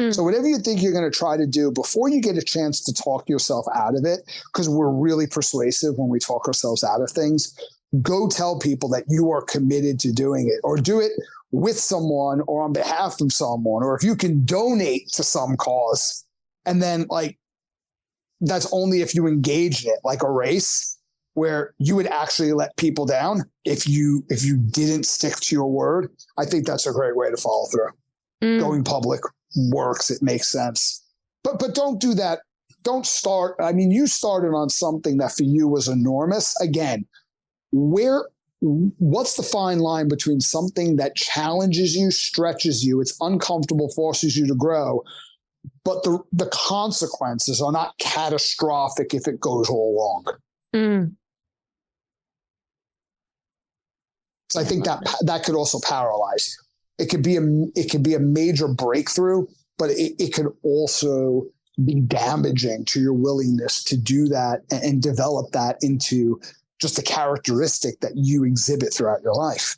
So whatever you think you're going to try to do before you get a chance to talk yourself out of it, because we're really persuasive when we talk ourselves out of things, go tell people that you are committed to doing it, or do it with someone or on behalf of someone, or if you can donate to some cause. And then that's only if you engage in it, like a race where you would actually let people down if you didn't stick to your word. I think that's a great way to follow through. Going public works. It makes sense. But don't do that. Don't start. I mean, you started on something that for you was enormous. Again, what's the fine line between something that challenges you, stretches you, it's uncomfortable, forces you to grow, but the consequences are not catastrophic if it goes all wrong? So I think that could also paralyze you. It could be a major breakthrough, but it could also be damaging to your willingness to do that and develop that into just a characteristic that you exhibit throughout your life.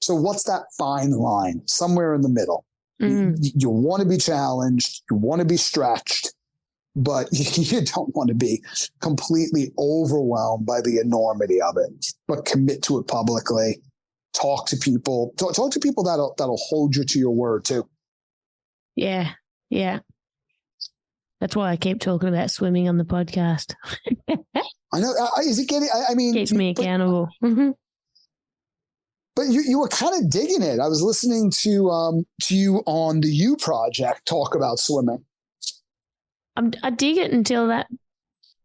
So what's that fine line? Somewhere in the middle. You want to be challenged, you want to be stretched, but you don't want to be completely overwhelmed by the enormity of it, but commit to it publicly. Talk to people. Talk to people that'll hold you to your word too. Yeah. That's why I keep talking about swimming on the podcast. I know. Is it getting? I mean, keeps me accountable. But you were kind of digging it. I was listening to you on the U Project talk about swimming. I dig it until that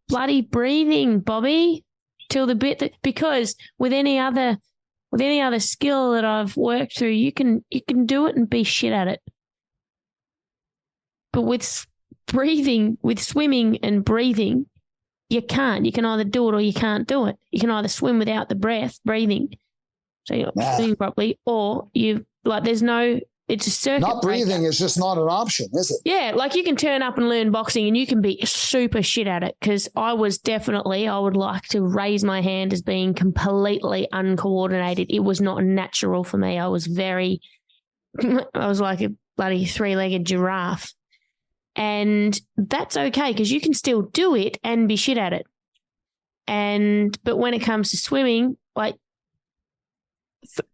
bloody breathing, Bobby. Till the bit that, because with any other skill that I've worked through, you can do it and be shit at it. But with breathing, with swimming and breathing, you can't. You can either do it or you can't do it. You can either swim without the breathing, so you're not swimming properly, or it's a circuit. Not breathing is just not an option, is it? Yeah, like you can turn up and learn boxing and you can be super shit at it, because I would like to raise my hand as being completely uncoordinated. It was not natural for me. I was like a bloody three-legged giraffe. And that's okay, because you can still do it and be shit at it. But when it comes to swimming, like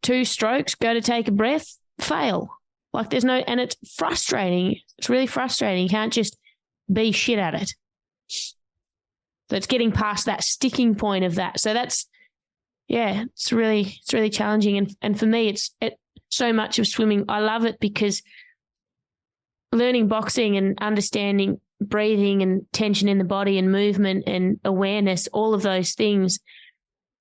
2 strokes, go to take a breath, fail. Like there's no, and it's frustrating. It's really frustrating. You can't just be shit at it. So it's getting past that sticking point of that. So it's really challenging. And for me, it's so much of swimming. I love it because learning boxing and understanding breathing and tension in the body and movement and awareness, all of those things,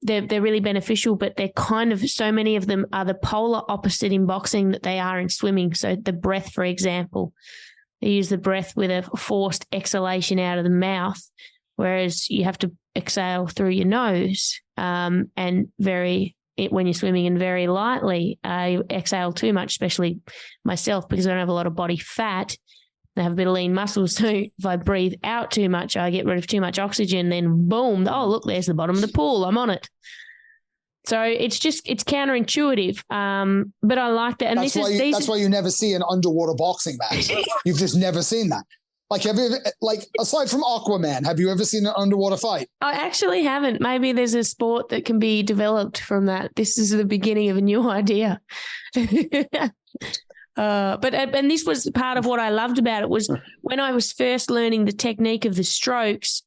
they're really beneficial, but they're kind of, so many of them are the polar opposite in boxing that they are in swimming. So the breath, for example, they use the breath with a forced exhalation out of the mouth, whereas you have to exhale through your nose and when you're swimming, and very lightly. I exhale too much, especially myself, because I don't have a lot of body fat. I have a bit of lean muscles. So if I breathe out too much, I get rid of too much oxygen, then boom, oh, look, there's the bottom of the pool. I'm on it. So it's counterintuitive. But I like that. And that's why you never see an underwater boxing match. You've just never seen that. Like, have you ever, aside from Aquaman, have you ever seen an underwater fight? I actually haven't. Maybe there's a sport that can be developed from that. This is the beginning of a new idea. But this was part of what I loved about it, was when I was first learning the technique of the strokes,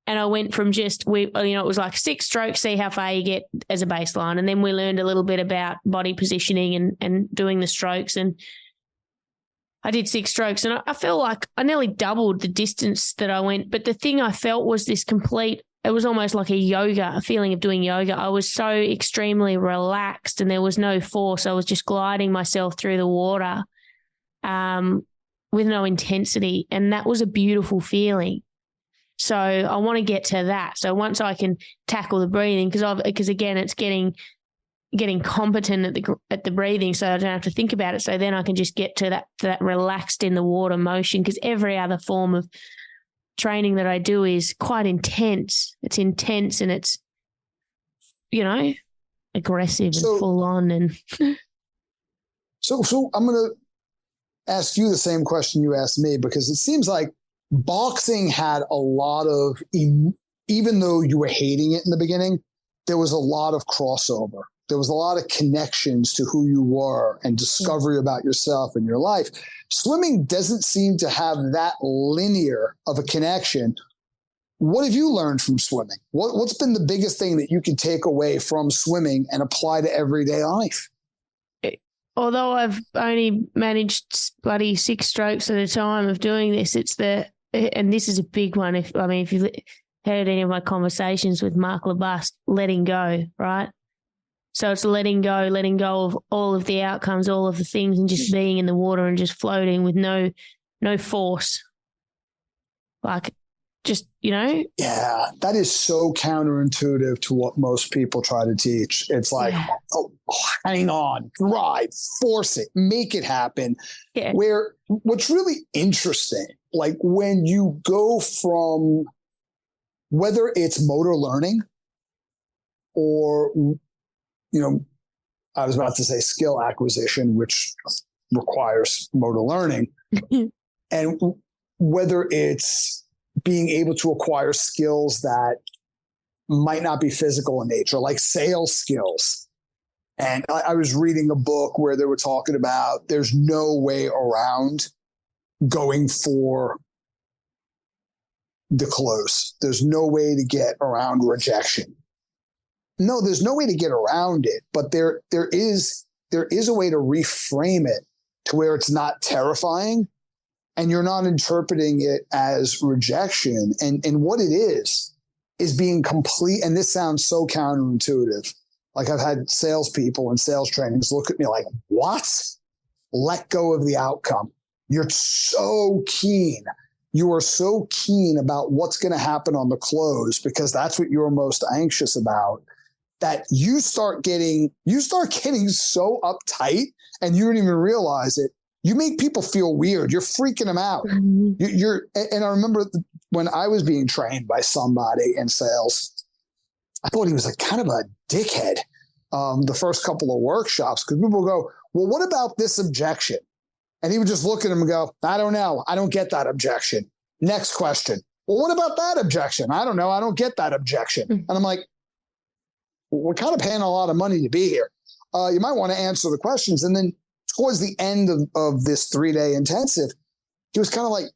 and I went from it was like 6 strokes, see how far you get as a baseline. And then we learned a little bit about body positioning and doing the strokes. And I did 6 strokes, and I feel like I nearly doubled the distance that I went. But the thing I felt was this complete, it was almost like a feeling of doing yoga. I was so extremely relaxed and there was no force. I was just gliding myself through the water with no intensity. And that was a beautiful feeling. So I want to get to that. So once I can tackle the breathing, because again, it's getting competent at the breathing, so I don't have to think about it. So then I can just get to that relaxed in the water motion, because every other form of training that I do is quite intense. It's intense and it's, aggressive and full on. And so I'm going to ask you the same question you asked me, because it seems like boxing had a lot of, even though you were hating it in the beginning, there was a lot of crossover. There was a lot of connections to who you were and discovery about yourself and your life. Swimming doesn't seem to have that linear of a connection. What have you learned from swimming? What's been the biggest thing that you can take away from swimming and apply to everyday life? Although I've only managed bloody 6 strokes at a time of doing this, and this is a big one. If you've heard any of my conversations with Mark Labust, letting go, right? So it's letting go of all of the outcomes, all of the things, and just being in the water and just floating with no force. Like, just, Yeah, that is so counterintuitive to what most people try to teach. It's like, hang on, drive, force it, make it happen. Yeah. Where what's really interesting, like when you go from, whether it's motor learning or, I was about to say skill acquisition, which requires motor learning, and whether it's being able to acquire skills that might not be physical in nature, like sales skills. And I was reading a book where they were talking about there's no way around going for the close. There's no way to get around rejection. No, there's no way to get around it, but there is a way to reframe it to where it's not terrifying and you're not interpreting it as rejection. And what it is being complete. And this sounds so counterintuitive. Like I've had salespeople and sales trainings look at me like, what? Let go of the outcome. You're so keen. You are so keen about what's going to happen on the close because that's what you're most anxious about, that you start getting so uptight and you don't even realize it. You make people feel weird. You're freaking them out. And I remember when I was being trained by somebody in sales, I thought he was kind of a dickhead the first couple of workshops, because people go, well, what about this objection? And he would just look at him and go, I don't know. I don't get that objection. Next question. Well, what about that objection? I don't know. I don't get that objection. And I'm like, we're kind of paying a lot of money to be here. You might want to answer the questions. And then towards the end of this 3-day intensive, he was kind of like,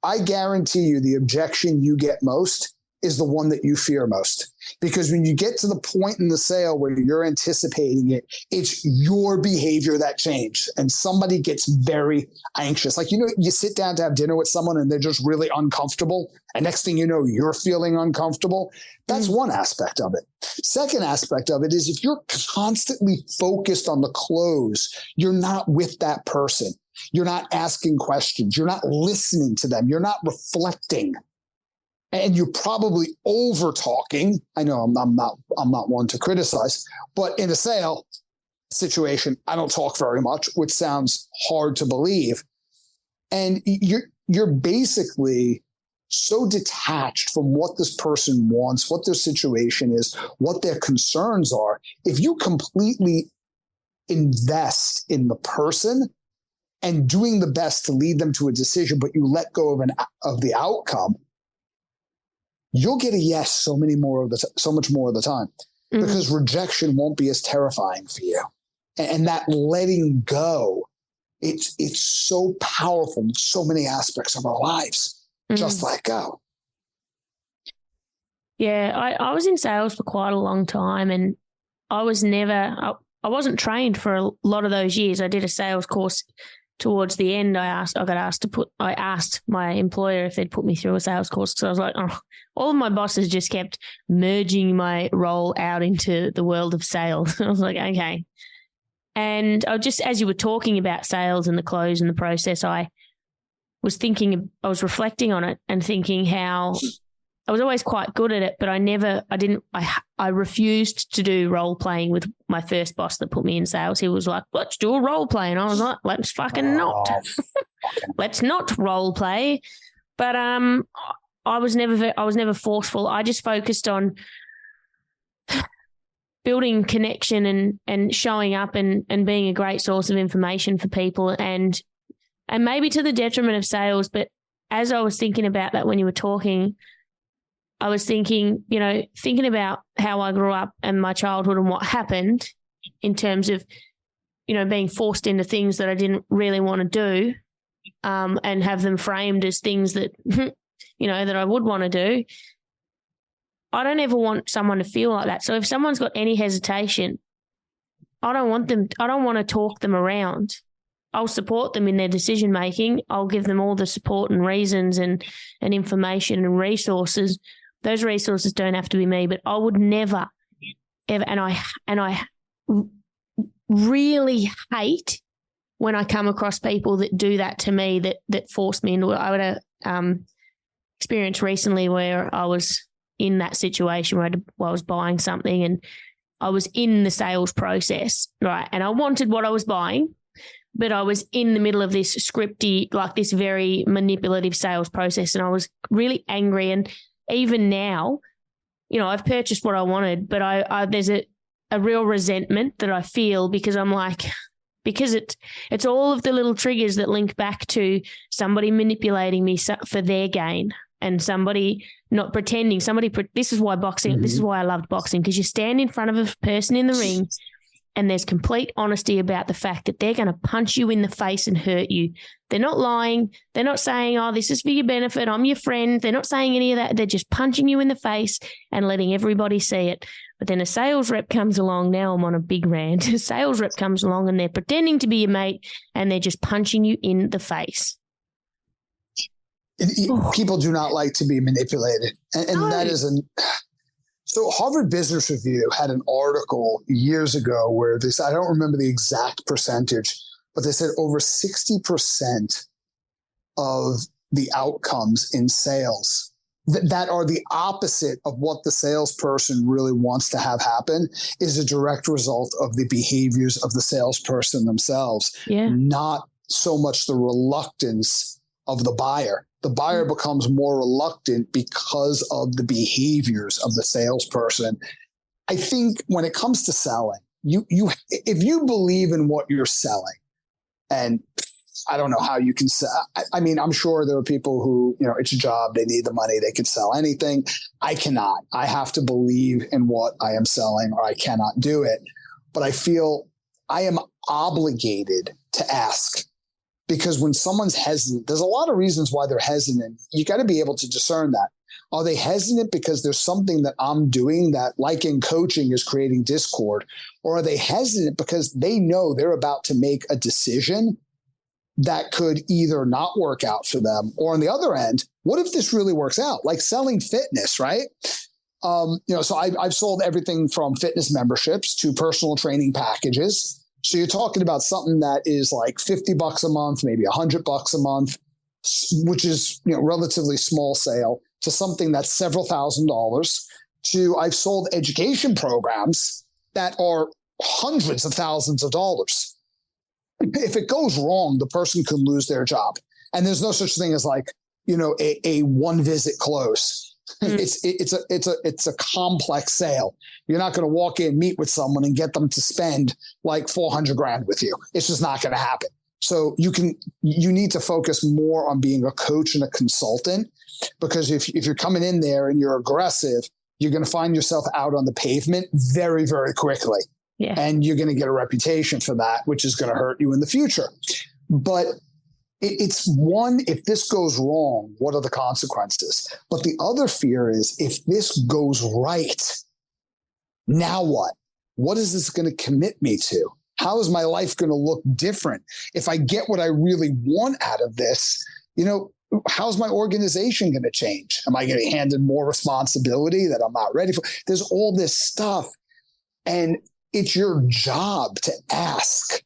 I guarantee you the objection you get most is the one that you fear most. Because when you get to the point in the sale where you're anticipating it, it's your behavior that changed. And somebody gets very anxious. Like, you sit down to have dinner with someone and they're just really uncomfortable. And next thing you know, you're feeling uncomfortable. That's one aspect of it. Second aspect of it is if you're constantly focused on the close, you're not with that person. You're not asking questions. You're not listening to them. You're not reflecting. And you're probably over talking. I know I'm not one to criticize, but in a sale situation, I don't talk very much, which sounds hard to believe. And you're basically so detached from what this person wants, what their situation is, what their concerns are. If you completely invest in the person and doing the best to lead them to a decision, but you let go of the outcome, you'll get a yes so much more of the time, because rejection won't be as terrifying for you. And that letting go, it's so powerful in so many aspects of our lives. Just let go. Yeah, I was in sales for quite a long time, and I wasn't trained for a lot of those years. I did a sales course towards the end, I asked my employer if they'd put me through a sales course, because I was like, oh, all of my bosses just kept merging my role out into the world of sales. I was like, okay. And as you were talking about sales and the close and the process, I was reflecting on it and thinking how I was always quite good at it, but I refused to do role playing with my first boss that put me in sales. He was like, let's do a role play. And I was like, let's fucking not. Let's not role play. But I was never forceful. I just focused on building connection and showing up and being a great source of information for people, and maybe to the detriment of sales. But as I was thinking about that when you were talking, I was thinking about how I grew up and my childhood and what happened in terms of, being forced into things that I didn't really want to do, and have them framed as things that, that I would want to do. I don't ever want someone to feel like that. So if someone's got any hesitation, I don't want to talk them around. I'll support them in their decision making. I'll give them all the support and reasons and information and resources. Those resources don't have to be me, but I would never, ever, and I really hate when I come across people that do that to me, that force me into it. I had a experience recently where I was in that situation where I was buying something and I was in the sales process, right? And I wanted what I was buying, but I was in the middle of this scripty, like this very manipulative sales process, and I was really angry. And even now, I've purchased what I wanted, but I there's a real resentment that I feel, because I'm like, because it's all of the little triggers that link back to somebody manipulating me for their gain, and somebody not pretending. This is why boxing. Mm-hmm. This is why I loved boxing, because you stand in front of a person in the ring, and there's complete honesty about the fact that they're going to punch you in the face and hurt you. They're not lying. They're not saying, oh, this is for your benefit, I'm your friend. They're not saying any of that. They're just punching you in the face and letting everybody see it. But then a sales rep comes along. Now I'm on a big rant. A sales rep comes along and they're pretending to be your mate, and they're just punching you in the face. People do not like to be manipulated. And no. That is So Harvard Business Review had an article years ago where they said, I don't remember the exact percentage, but they said over 60% of the outcomes in sales that are the opposite of what the salesperson really wants to have happen is a direct result of the behaviors of the salesperson themselves, not so much the reluctance of the buyer. The buyer becomes more reluctant because of the behaviors of the salesperson. I think when it comes to selling, if you believe in what you're selling, and I don't know how you can sell. I mean, I'm sure there are people who, it's a job, they need the money, they can sell anything. I cannot. I have to believe in what I am selling, or I cannot do it. But I feel I am obligated to ask. Because when someone's hesitant, there's a lot of reasons why they're hesitant. You got to be able to discern that. Are they hesitant because there's something that I'm doing that, like in coaching, is creating discord? Or are they hesitant because they know they're about to make a decision that could either not work out for them, or on the other end, what if this really works out? Like selling fitness, right? So I've sold everything from fitness memberships to personal training packages. So you're talking about something that is like $50 a month, maybe $100 a month, which is, relatively small sale, to something that's several $1,000s, to I've sold education programs that are hundreds of thousands of dollars. If it goes wrong, the person can lose their job. And there's no such thing as like, a one visit close. It's a complex sale. You're not going to walk in, meet with someone, and get them to spend like $400,000 with you. It's just not going to happen. So you need to focus more on being a coach and a consultant, because if you're coming in there and you're aggressive, you're going to find yourself out on the pavement very, very quickly. Yeah. And you're going to get a reputation for that, which is going to hurt you in the future. But it's one, if this goes wrong, what are the consequences? But the other fear is, if this goes right, now what? What is this going to commit me to? How is my life going to look different? If I get what I really want out of this, how's my organization going to change? Am I getting handed more responsibility that I'm not ready for? There's all this stuff. And it's your job to ask.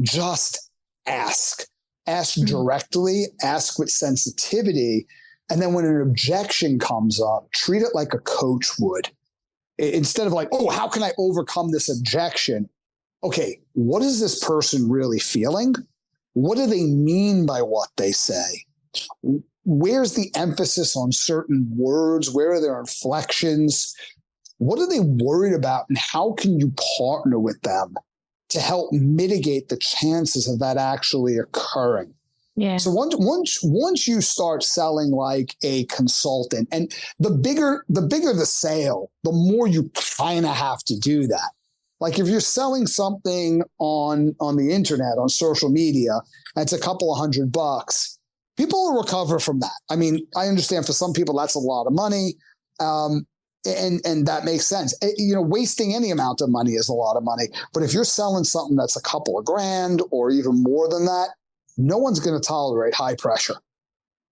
Just ask. Ask directly, ask with sensitivity. And then when an objection comes up, treat it like a coach would. Instead of like, oh, how can I overcome this objection? Okay, what is this person really feeling? What do they mean by what they say? Where's the emphasis on certain words? Where are their inflections? What are they worried about? And how can you partner with them to help mitigate the chances of that actually occurring? Yeah. So once you start selling like a consultant, and the bigger the sale, the more you kind of have to do that. Like if you're selling something on the internet, on social media, that's a couple of $100, people will recover from that. I mean, I understand for some people that's a lot of money, and that makes sense. Wasting any amount of money is a lot of money. But if you're selling something that's a couple of grand or even more than that, no one's going to tolerate high pressure.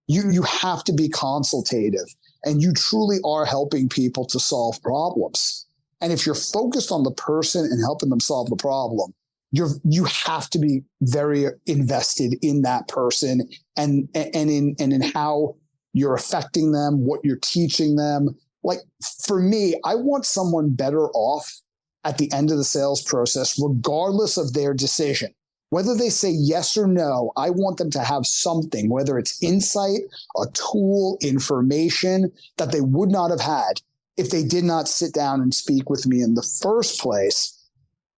You have to be consultative, and you truly are helping people to solve problems. And if you're focused on the person and helping them solve the problem, you have to be very invested in that person and in how you're affecting them, what you're teaching them. Like for me, I want someone better off at the end of the sales process, regardless of their decision. Whether they say yes or no, I want them to have something, whether it's insight, a tool, information that they would not have had if they did not sit down and speak with me in the first place.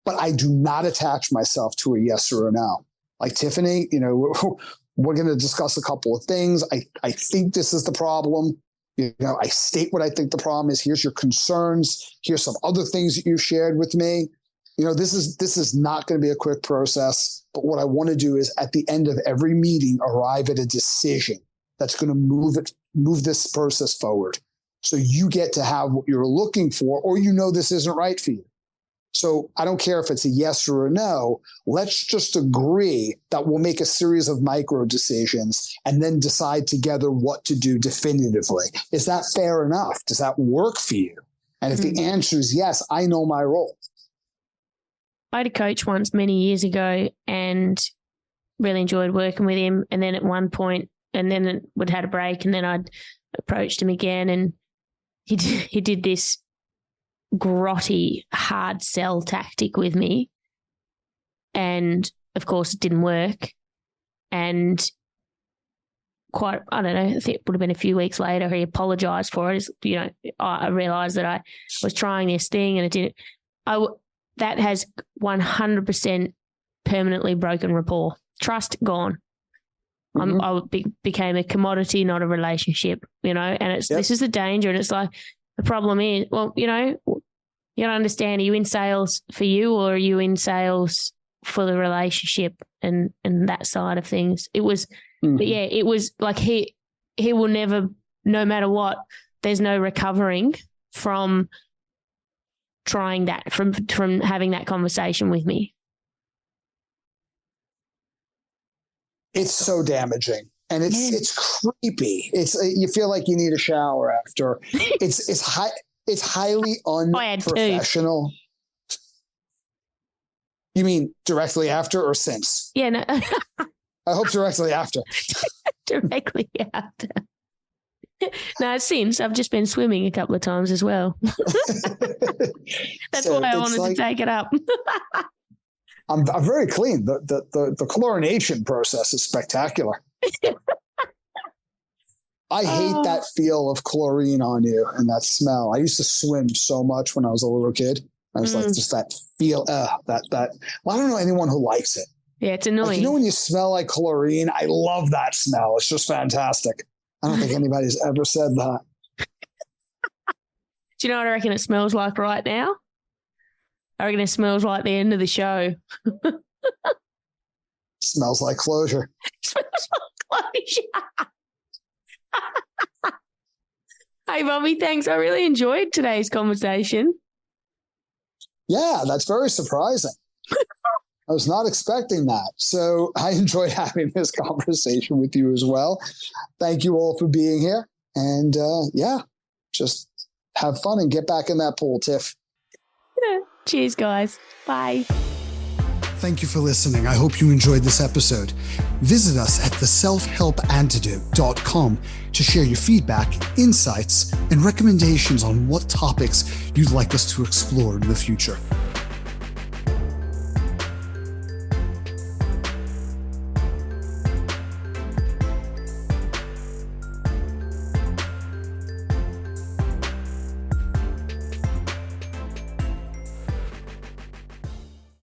But I do not attach myself to a yes or a no. Like Tiffany, we're going to discuss a couple of things. I think this is the problem. I state what I think the problem is. Here's your concerns. Here's some other things that you've shared with me. This is not going to be a quick process. But what I want to do is at the end of every meeting, arrive at a decision that's going to move this process forward. So you get to have what you're looking for, or this isn't right for you. So I don't care if it's a yes or a no. Let's just agree that we'll make a series of micro decisions and then decide together what to do definitively. Is that fair enough? Does that work for you? And if the answer is yes, I know my role. I had a coach once many years ago and really enjoyed working with him. And then at one point, and then we'd had a break, and then I'd approached him again, and he did this grotty, hard sell tactic with me. And of course it didn't work. And I don't know, I think it would have been a few weeks later, he apologized for it. I realized that I was trying this thing and it didn't. That has 100% permanently broken rapport. Trust gone. I became a commodity, not a relationship, and this is the danger. And it's like, the problem is, you don't understand, are you in sales for you, or are you in sales for the relationship and that side of things? It was, but yeah, it was like he will never, no matter what, there's no recovering from trying that, from having that conversation with me. It's so damaging, and it's creepy. You feel like you need a shower after. It's highly unprofessional. You mean directly after or since? Yeah, no. I hope directly after. Directly after. No, since I've just been swimming a couple of times as well. That's why I wanted to take it up. I'm very clean. The chlorination process is spectacular. I hate that feel of chlorine on you and that smell. I used to swim so much when I was a little kid. I was like, just that feel, well, I don't know anyone who likes it. Yeah, it's annoying. Like, when you smell like chlorine, I love that smell. It's just fantastic. I don't think anybody's ever said that. Do you know what I reckon it smells like right now? I reckon it smells like the end of the show. Smells like closure. Smells like closure. Hey, Bobby, thanks. I really enjoyed today's conversation. Yeah, that's very surprising. I was not expecting that. So I enjoyed having this conversation with you as well. Thank you all for being here. And just have fun and get back in that pool, Tiff. Cheers, guys. Bye. Thank you for listening. I hope you enjoyed this episode. Visit us at theselfhelpantidote.com to share your feedback, insights, and recommendations on what topics you'd like us to explore in the future.